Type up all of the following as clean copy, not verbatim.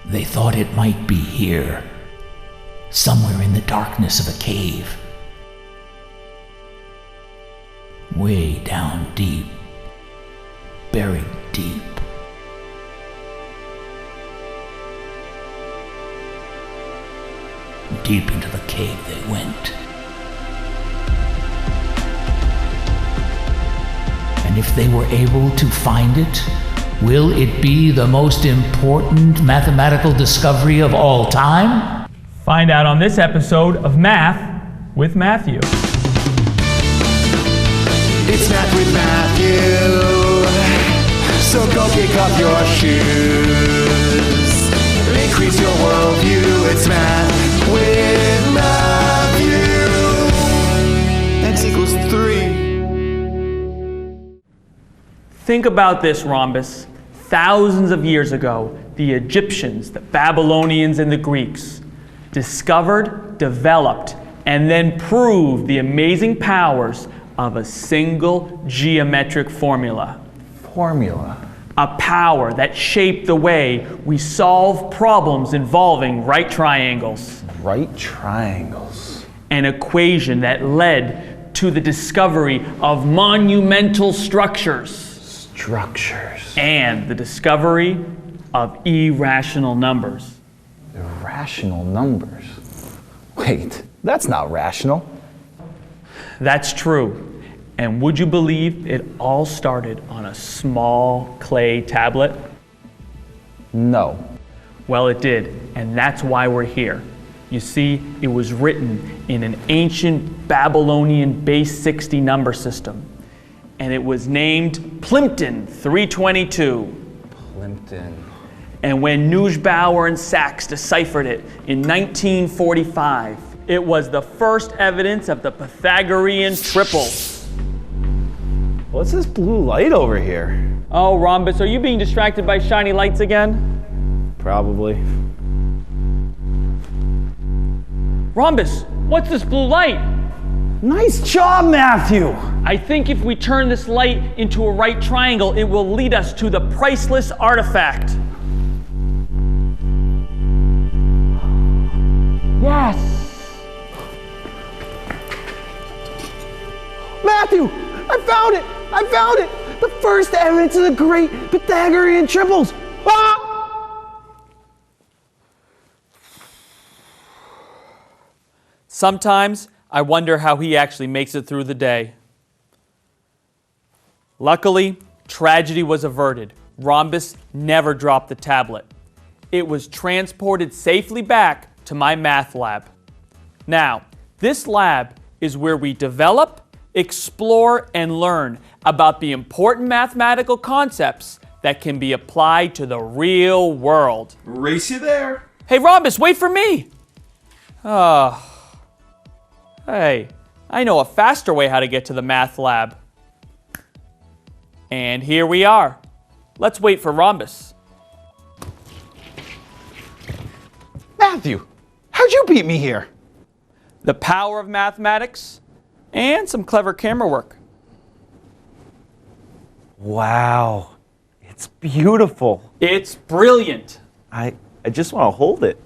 They thought it might be here, somewhere in the darkness of a cave. Way down deep, buried deep. Deep into the cave they went. And if they were able to find it, will it be the most important mathematical discovery of all time? Find out on this episode of Math with Matthew. It's Math with Matthew, so go kick off your shoes. Increase your worldview, it's Math with Matthew. X equals 3. Think about this, Rhombus. Thousands of years ago, the Egyptians, the Babylonians, and the Greeks discovered, developed, and then proved the amazing powers of a single geometric formula. A power that shaped the way we solve problems involving right triangles. Right triangles. An equation that led to the discovery of monumental structures. And the discovery of irrational numbers. Irrational numbers? Wait, that's not rational. That's true. And would you believe it all started on a small clay tablet? No. Well, it did, and that's why we're here. You see, it was written in an ancient Babylonian base 60 number system, and it was named Plimpton 322. Plimpton. And when Neubauer and Sachs deciphered it in 1945, it was the first evidence of the Pythagorean triples. What's this blue light over here? Oh, Rhombus, are you being distracted by shiny lights again? Probably. Rhombus, what's this blue light? Nice job, Matthew! I think if we turn this light into a right triangle, it will lead us to the priceless artifact. Yes! Matthew! I found it! I found it! The first evidence of the great Pythagorean triples! Ah! Sometimes I wonder how he actually makes it through the day. Luckily, tragedy was averted. Rhombus never dropped the tablet. It was transported safely back to my math lab. Now, this lab is where we develop, explore, and learn about the important mathematical concepts that can be applied to the real world. Race you there. Hey, Rhombus, wait for me! Hey, I know a faster way how to get to the math lab. And here we are. Let's wait for Rhombus. Matthew, how'd you beat me here? The power of mathematics and some clever camera work. Wow, it's beautiful. It's brilliant. I just want to hold it.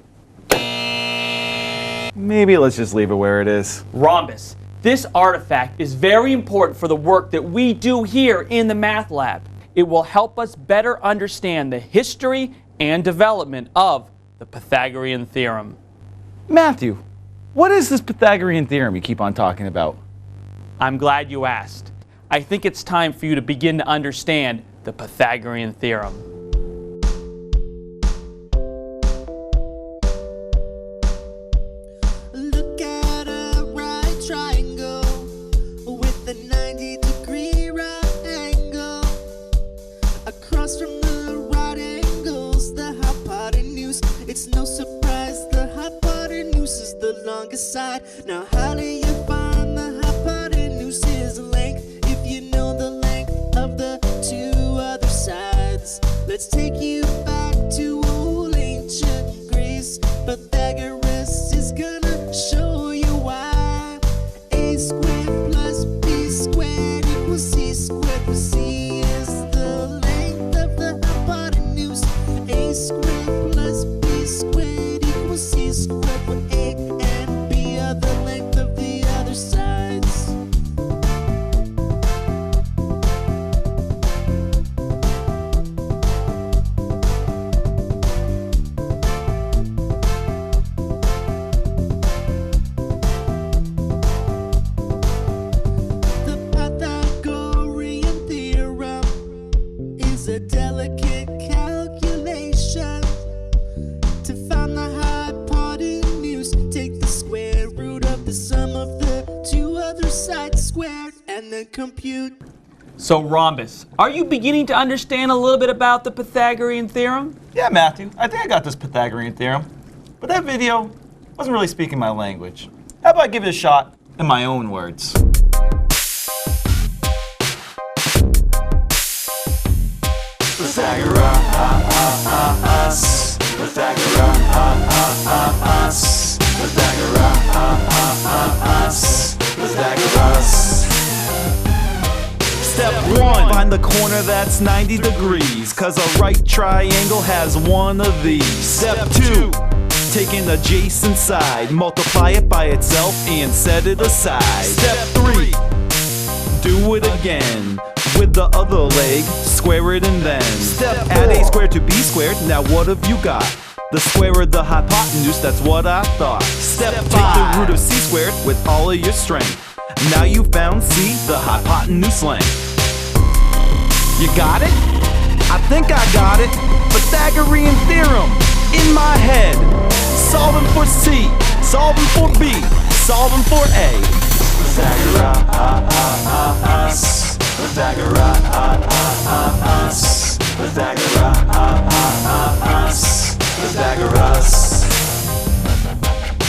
Maybe let's just leave it where it is. Rhombus, this artifact is very important for the work that we do here in the math lab. It will help us better understand the history and development of the Pythagorean Theorem. Matthew, what is this Pythagorean theorem you keep on talking about? I'm glad you asked. I think it's time for you to begin to understand the Pythagorean Theorem. Look at a right triangle with a 90-degree right angle. Across from the right angles, the hypotenuse. It's no surprise the hypotenuse is the longest side. Now how do you find the hypotenuse's length if you know the length of the two other sides? Let's take you back to old ancient Greece. Pythagoras is gonna show you why. A squared plus b squared equals c squared, where c is the length of the hypotenuse. A squared plus b is a delicate calculation. To find the hypotenuse, take the square root of the sum of the two other sides squared, and then compute. So rhombus, are you beginning to understand a little bit about the Pythagorean theorem? Yeah, Matthew, I think I got this Pythagorean theorem. But that video wasn't really speaking my language. How about I give it a shot in my own words? Pythagoras, Pythagoras, Pythagoras, Pythagoras. Step 1, find the corner that's 90 degrees, cause a right triangle has one of these. Step 2, take an adjacent side, multiply it by itself and set it aside. Step 3, do it again with the other leg, square it and then add a squared to b squared. Now what have you got? The square of the hypotenuse, that's what I thought. Step 5, take the root of c squared with all of your strength. Now you found c, the hypotenuse length. You got it? I think I got it. Pythagorean theorem in my head. Solving for c, solving for b, solving for a. Pythagoras, Pythagoras, Pythagoras, Pythagoras.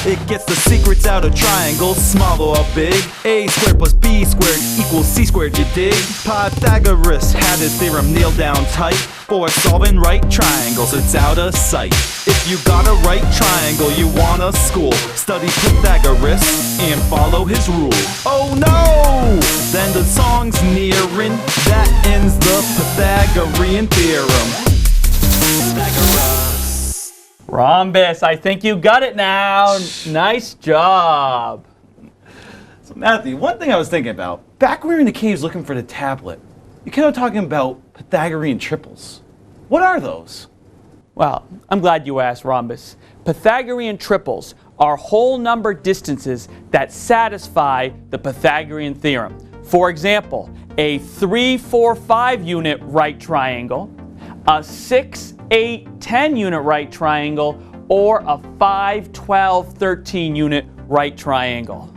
It gets the secrets out of triangles, small or big. A squared plus b squared equals c squared, you dig? Pythagoras had his theorem nailed down tight. For solving right triangles, it's out of sight. If you got a right triangle you wanna school, study Pythagoras and follow his rule. Oh no! Then the song's nearing. That ends the Pythagorean theorem. Rhombus, I think you got it now. Nice job. So Matthew, one thing I was thinking about, back when we were in the caves looking for the tablet, you kept on talking about Pythagorean triples. What are those? Well, I'm glad you asked, Rhombus. Pythagorean triples are whole number distances that satisfy the Pythagorean theorem. For example, a 3, 4, 5 unit right triangle, a 6, 8, 10 unit right triangle, or a 5, 12, 13 unit right triangle.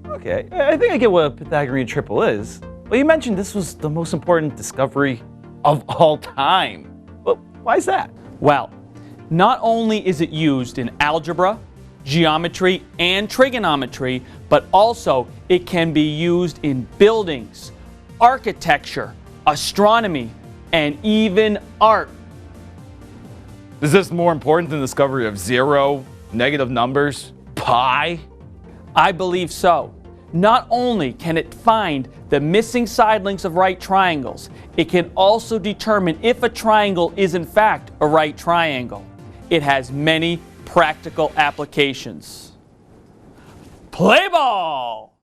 Okay, I think I get what a Pythagorean triple is. But you mentioned this was the most important discovery of all time. But why is that? Well, not only is it used in algebra, geometry, and trigonometry, but also it can be used in buildings, architecture, astronomy, and even art. Is this more important than the discovery of zero, negative numbers, pi? I believe so. Not only can it find the missing side lengths of right triangles, it can also determine if a triangle is in fact a right triangle. It has many practical applications. Play ball!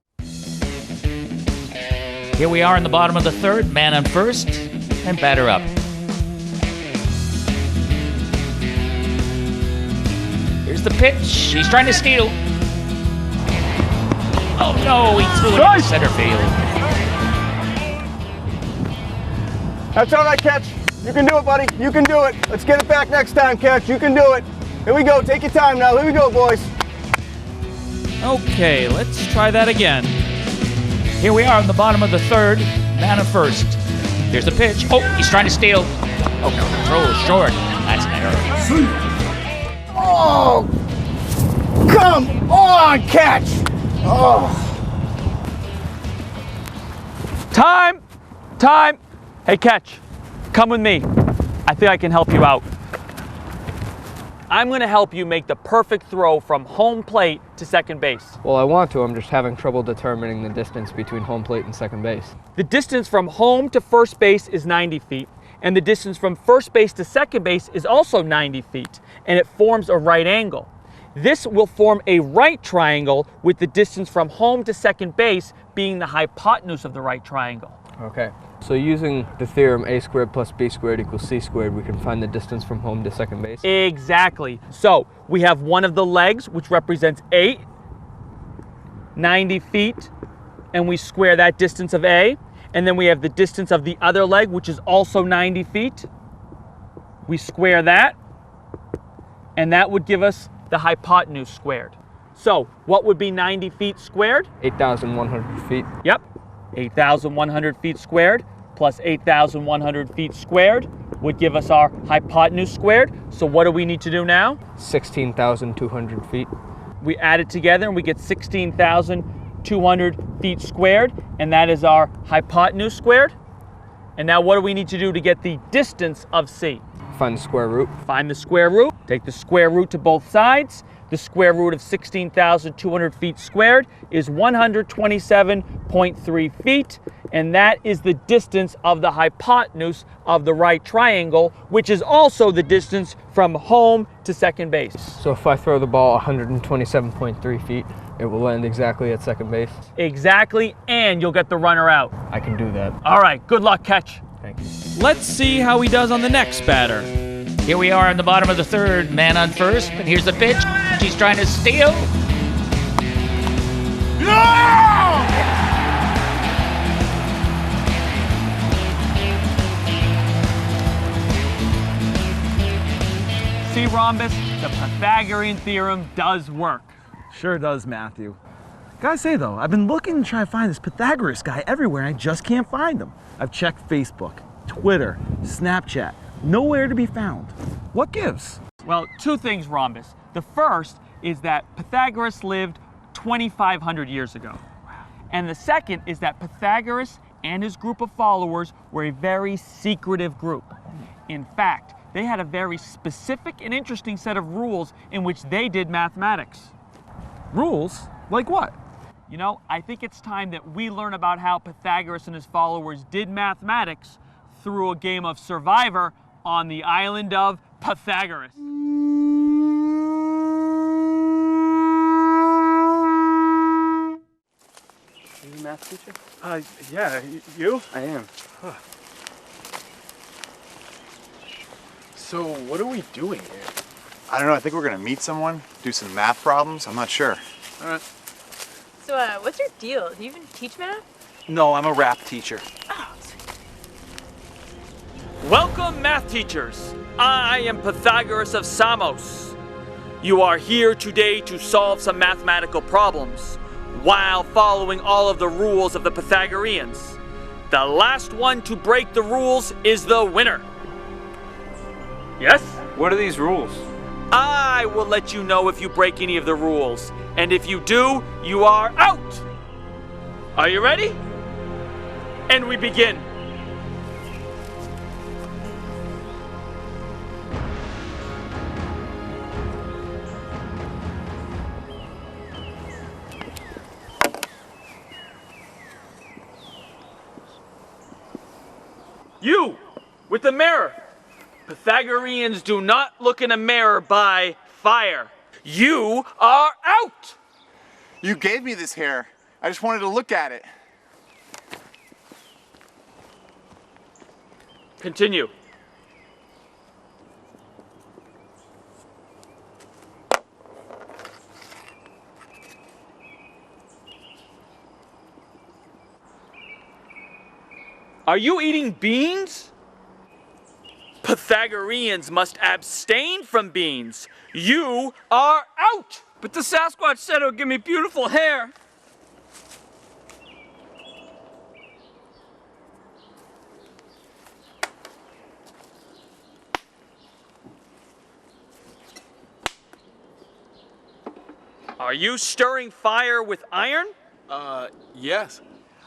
Here we are in the bottom of the third, man on first, and batter up. Here's the pitch. He's trying to steal. Oh no, he threw it into center field. That's all right, Catch. You can do it, buddy. You can do it. Let's get it back next time, Catch. You can do it. Here we go. Take your time now. Here we go, boys. Okay, let's try that again. Here we are in the bottom of the third, man on first. Here's the pitch. Oh, he's trying to steal. Oh, no, the throw is short. That's an error. Oh, come on, Catch. Oh. Time! Time! Hey, Catch, come with me. I think I can help you out. I'm going to help you make the perfect throw from home plate to second base. Well, I want to. I'm just having trouble determining the distance between home plate and second base. The distance from home to first base is 90 feet, and the distance from first base to second base is also 90 feet, and it forms a right angle. This will form a right triangle with the distance from home to second base being the hypotenuse of the right triangle. Okay. So using the theorem a squared plus b squared equals c squared, we can find the distance from home to second base? Exactly. So we have one of the legs, which represents 8, 90 feet, and we square that distance of A. And then we have the distance of the other leg, which is also 90 feet. We square that, and that would give us the hypotenuse squared. So what would be 90 feet squared? 8,100 feet. Yep, 8,100 feet squared plus 8,100 feet squared would give us our hypotenuse squared. So what do we need to do now? 16,200 feet. We add it together and we get 16,200 feet squared, and that is our hypotenuse squared. And now what do we need to do to get the distance of C? Find the square root. Find the square root. Take the square root to both sides. The square root of 16,200 feet squared is 127.3 feet, and that is the distance of the hypotenuse of the right triangle, which is also the distance from home to second base. So if I throw the ball 127.3 feet, it will land exactly at second base. Exactly, and you'll get the runner out. I can do that. All right, good luck, catch. Thank you. Let's see how he does on the next batter. Here we are in the bottom of the third, man on first, and here's the pitch. He's trying to steal. See, Rhombus, the Pythagorean Theorem does work. Sure does, Matthew. Gotta say though, I've been looking to try to find this Pythagoras guy everywhere and I just can't find him. I've checked Facebook, Twitter, Snapchat, nowhere to be found. What gives? Well, two things, Rhombus. The first is that Pythagoras lived 2,500 years ago. And the second is that Pythagoras and his group of followers were a very secretive group. In fact, they had a very specific and interesting set of rules in which they did mathematics. Rules? Like what? You know, I think it's time that we learn about how Pythagoras and his followers did mathematics through a game of Survivor on the island of Pythagoras. Are you a math teacher? Yeah, you? I am. So what are we doing here? I don't know, I think we're gonna meet someone, do some math problems, I'm not sure. Alright. So, what's your deal? Do you even teach math? No, I'm a rap teacher. Oh, sweet. Welcome, math teachers. I am Pythagoras of Samos. You are here today to solve some mathematical problems while following all of the rules of the Pythagoreans. The last one to break the rules is the winner. Yes? What are these rules? I will let you know if you break any of the rules. And if you do, you are out. Are you ready? And we begin. You, with the mirror. Pythagoreans do not look in a mirror by fire. You are out! You gave me this hair. I just wanted to look at it. Continue. Are you eating beans? Pythagoreans must abstain from beans. You are out! But the Sasquatch said it would give me beautiful hair. Are you stirring fire with iron? Yes.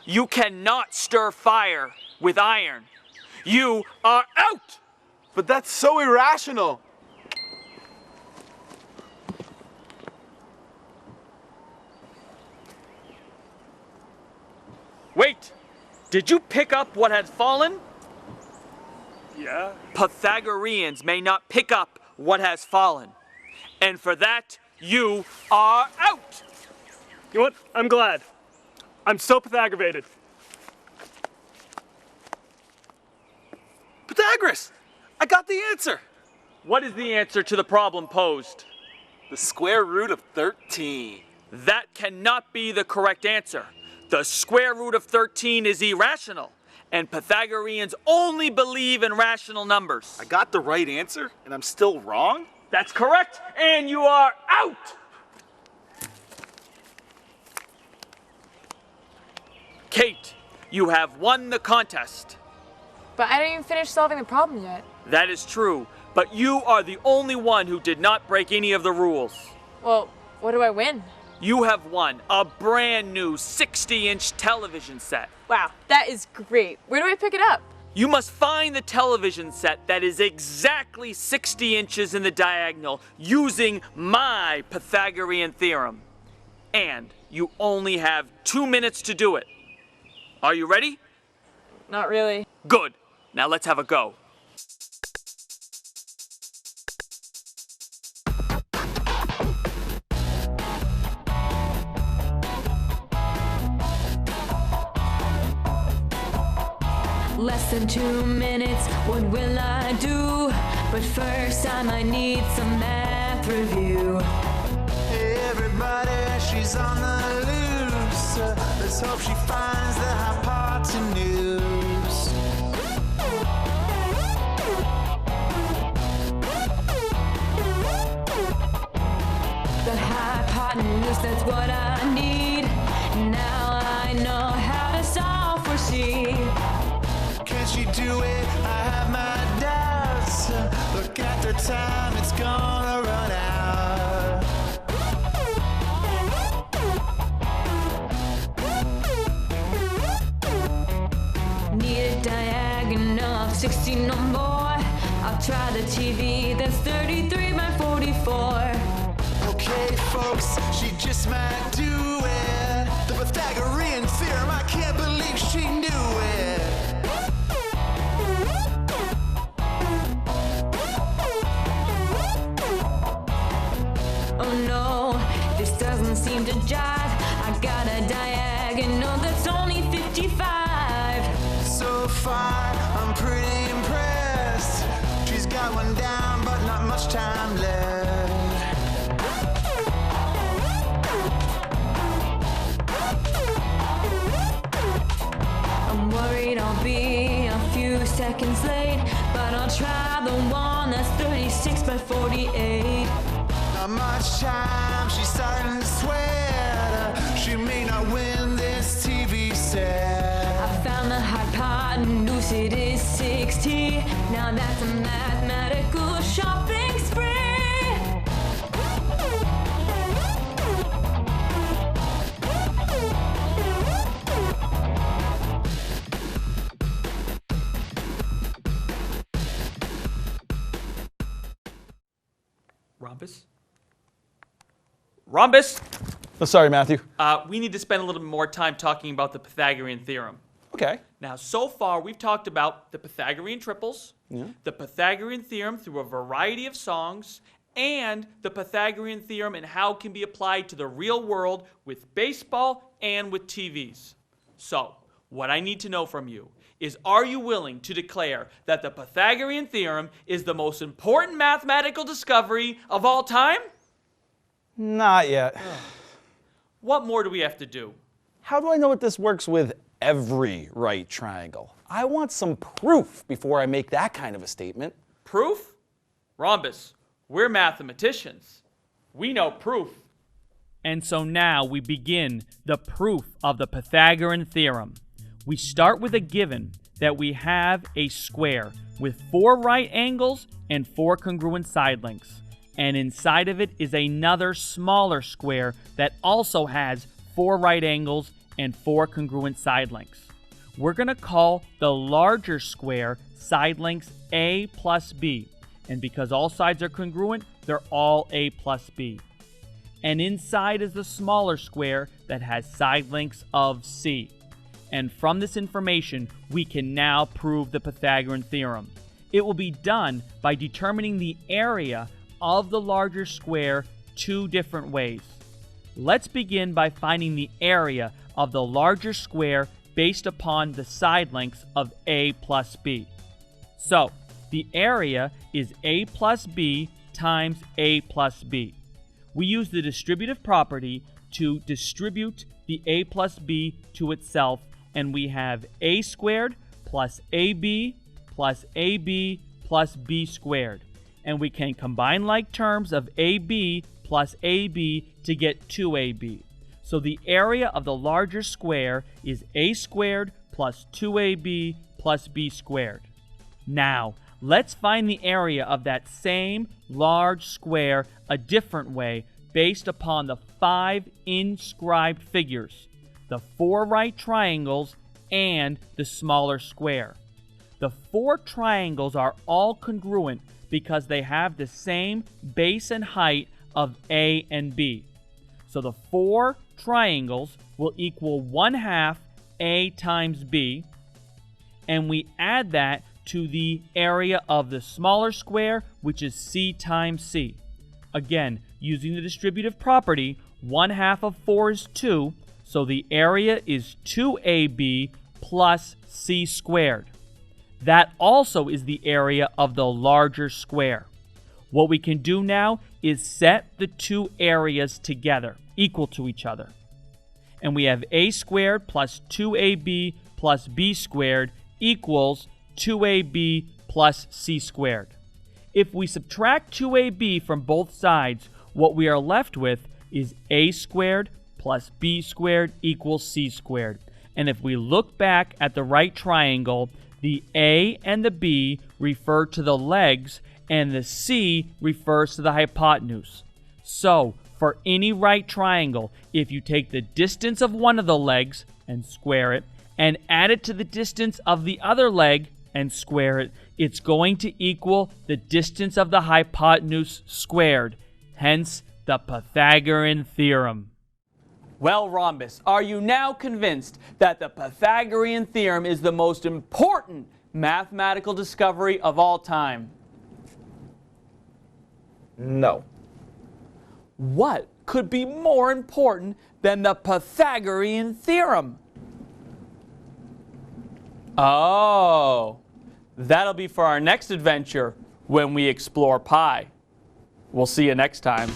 You cannot stir fire with iron. You are out! But that's so irrational. Wait, did you pick up what had fallen? Yeah? Pythagoreans may not pick up what has fallen. And for that, you are out! You know what? I'm glad. I'm so Pythagorated. Pythagoras! I got the answer! What is the answer to the problem posed? The square root of 13. That cannot be the correct answer. The square root of 13 is irrational, and Pythagoreans only believe in rational numbers. I got the right answer, and I'm still wrong? That's correct, and you are out! Kate, you have won the contest. But I didn't even finish solving the problem yet. That is true, but you are the only one who did not break any of the rules. Well, what do I win? You have won a brand new 60-inch television set. Wow, that is great. Where do I pick it up? You must find the television set that is exactly 60 inches in the diagonal using my Pythagorean theorem. And you only have 2 minutes to do it. Are you ready? Not really. Good. Now let's have a go. Less than 2 minutes, what will I do? But first I might need some math review. Hey everybody, she's on the loose. Let's hope she finds the hypotenuse. The hypotenuse, that's what I need. Now I know how to solve for C. Can she do it? I have my doubts. Look at the time, it's gonna run out. Need a diagonal of 16 or more. I'll try the TV, that's 33 by 44. Okay, folks, she just might do it. The Pythagorean theorem, I can't believe she knew it. Oh no, this doesn't seem to jive. I got a diagonal that's only 55. So far, I'm pretty impressed. She's got one down, but not much time left. I'm worried I'll be a few seconds late, but I'll try the one that's 36 by 48. Not much time, she's starting to sweat. She may not win this TV set. I found the hypotenuse, it is 60. Now that's a mathematical shopping spree. Rhombus? Rhombus! Oh, sorry, Matthew. We need to spend a little bit more time talking about the Pythagorean theorem. Okay. Now, so far, we've talked about the Pythagorean triples, the Pythagorean theorem through a variety of songs, and the Pythagorean theorem and how it can be applied to the real world with baseball and with TVs. So, what I need to know from you is, are you willing to declare that the Pythagorean theorem is the most important mathematical discovery of all time? Not yet. What more do we have to do? How do I know what this works with every right triangle? I want some proof before I make that kind of a statement. Proof? Rhombus, we're mathematicians. We know proof. And so now we begin the proof of the Pythagorean theorem. We start with a given that we have a square with 4 right angles and 4 congruent side lengths. And inside of it is another smaller square that also has 4 right angles and 4 congruent side lengths. We're going to call the larger square side lengths A plus B. And because all sides are congruent, they're all A plus B. And inside is the smaller square that has side lengths of C. And from this information, we can now prove the Pythagorean theorem. It will be done by determining the area of the larger square 2 different ways. Let's begin by finding the area of the larger square based upon the side lengths of A plus B. So, the area is A plus B times A plus B. We use the distributive property to distribute the the a plus b to itself, and we have a squared plus ab plus ab plus b squared. And we can combine like terms of ab plus ab to get 2ab. So the area of the larger square is a squared plus 2ab plus b squared. Now, let's find the area of that same large square a different way based upon the 5 inscribed figures, the 4 right triangles, and the smaller square. The 4 triangles are all congruent because they have the same base and height of A and B. So the 4 triangles will equal 1/2 A times B, and we add that to the area of the smaller square, which is C times C. Again, using the distributive property, 1/2 of 4 is 2, so the area is 2AB plus C squared. That also is the area of the larger square. What we can do now is set the 2 areas together, equal to each other. And we have A squared plus 2AB plus B squared equals 2AB plus C squared. If we subtract 2AB from both sides, what we are left with is A squared plus B squared equals C squared. And if we look back at the right triangle, the A and the B refer to the legs, and the C refers to the hypotenuse. So, for any right triangle, if you take the distance of one of the legs and square it, and add it to the distance of the other leg and square it, it's going to equal the distance of the hypotenuse squared, hence the Pythagorean Theorem. Well, Rhombus, are you now convinced that the Pythagorean Theorem is the most important mathematical discovery of all time? No. What could be more important than the Pythagorean Theorem? Oh, that'll be for our next adventure when we explore pi. We'll see you next time.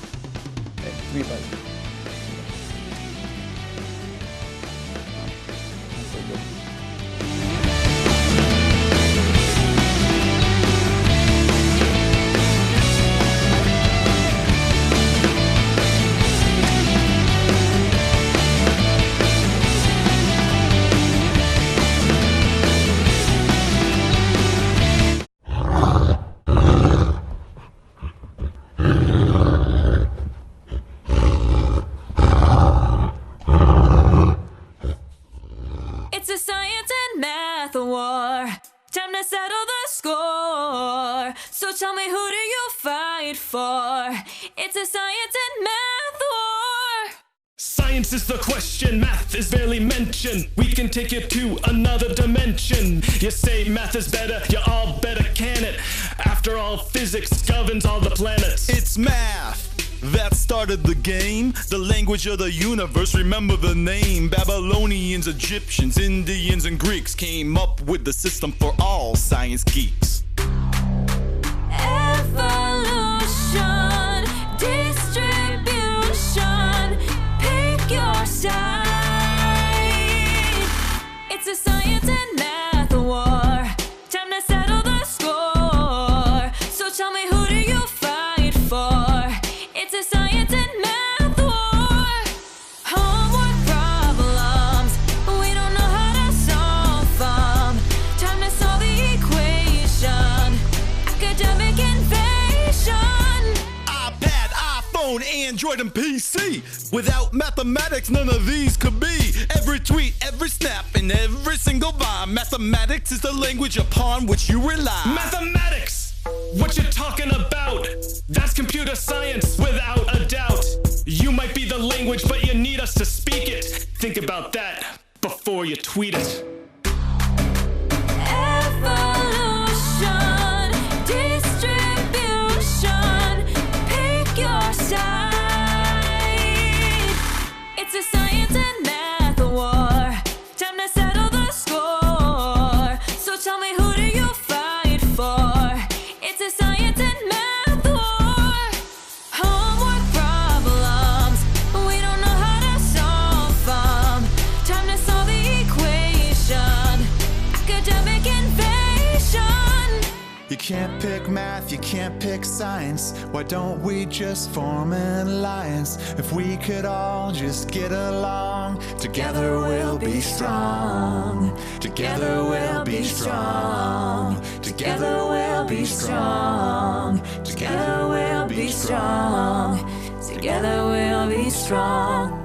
It's a science and math war. Time to settle the score. So tell me, who do you fight for? It's a science and math war. Science is the question, math is barely mentioned. We can take it to another dimension. You say math is better, you all better can it. After all, physics governs all the planets. It's math that started the game, the language of the universe. Remember the name. Babylonians, Egyptians, Indians, and Greeks came up with the system for all science geeks. Evolution, distribution, pick your side. It's a science and math war. Time to settle the score. So tell me, who do you fight for? It's a science and math war. Homework problems, we don't know how to solve them. Time to solve the equation. Academic invasion. iPad, iPhone, Android, and PC. Without mathematics, none of these could be. Every tweet, every snap, and every single rhyme. Mathematics is the language upon which you rely. Mathematics! What you talking about? That's computer science, without a doubt. You might be the language, but you need us to speak it. Think about that before you tweet it. Evolution, distribution, pick your side. It's a science and math war. Time to settle the score. So tell me, who do you fight for? It's a science and math war. Homework problems, we don't know how to solve them. can't pick math, you can't pick science. Why don't we just form an alliance? If we could all just get along, together we'll be strong. Together we'll be strong. Together we'll be strong. Together we'll be strong. Together we'll be strong.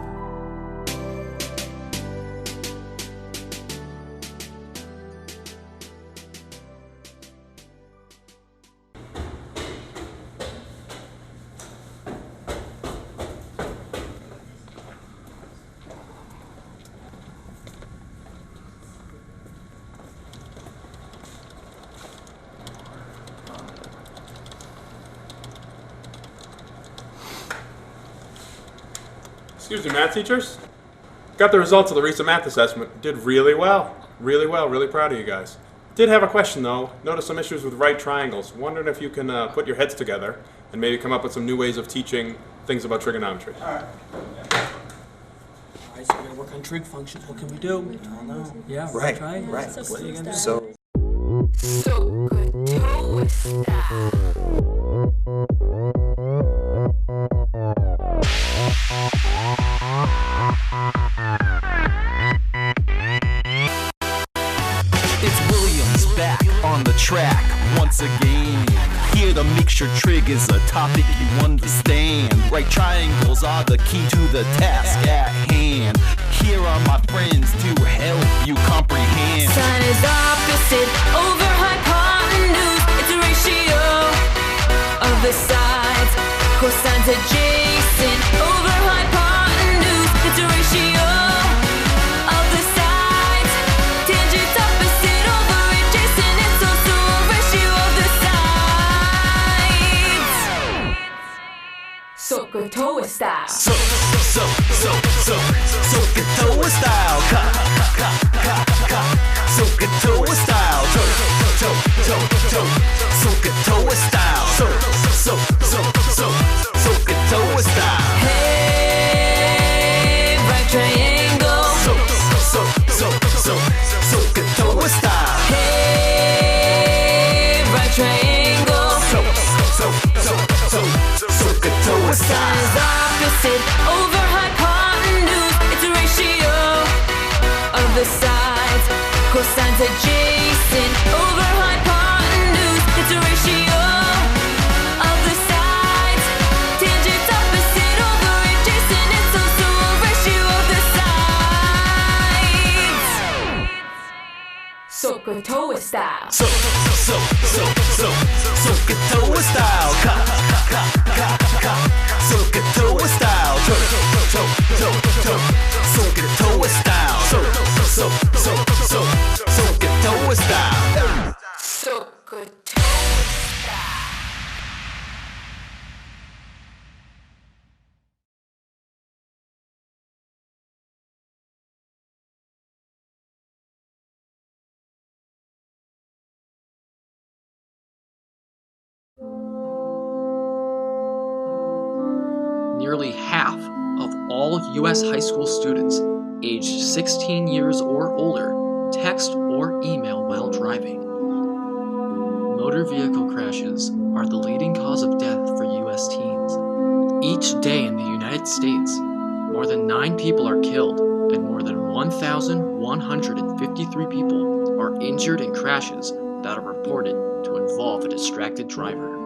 Excuse me, math teachers? Got the results of the recent math assessment. Did really well. Really well. Really proud of you guys. Did have a question though. Noticed some issues with right triangles. Wondering if you can put your heads together and maybe come up with some new ways of teaching things about trigonometry. Alright, so we're gonna work on trig functions. What can we do? I don't know. Yeah, right. Triangles. Right. What are you gonna do? So It's Williams back on the track once again. Here the mixture trig is a topic you understand. Right triangles are the key to the task at hand. Here are my friends to help you comprehend. Sine is opposite over hypotenuse. It's a ratio of the sides. Cosine's adjacent over hypotenuse. It's a ratio of the sides. Tangent's opposite over adjacent. It's also a ratio of the sides. SOHCAHTOA style. SOHCAHTOA style. SOHCAHTOA style. SOHCAHTOA style. SOHCAHTOA style. Hey, right triangle. SOHCAHTOA style. Hey, right triangle. SOHCAHTOA Sine style. is opposite over hypotenuse. It's a ratio of the sides. Cosine's adjacent over hypotenuse. It's a ratio of the sides. Tangent's opposite over adjacent. It's also a ratio of the sides. SOHCAHTOA style. SOHCAHTOA style. SOHCAHTOA style. SOHCAHTOA style. SOHCAHTOA style. Nearly half of all U.S. high school students aged 16 years or older text or email while driving. Motor vehicle crashes are the leading cause of death for U.S. teens. Each day in the United States, more than 9 people are killed and more than 1,153 people are injured in crashes that are reported to involve a distracted driver.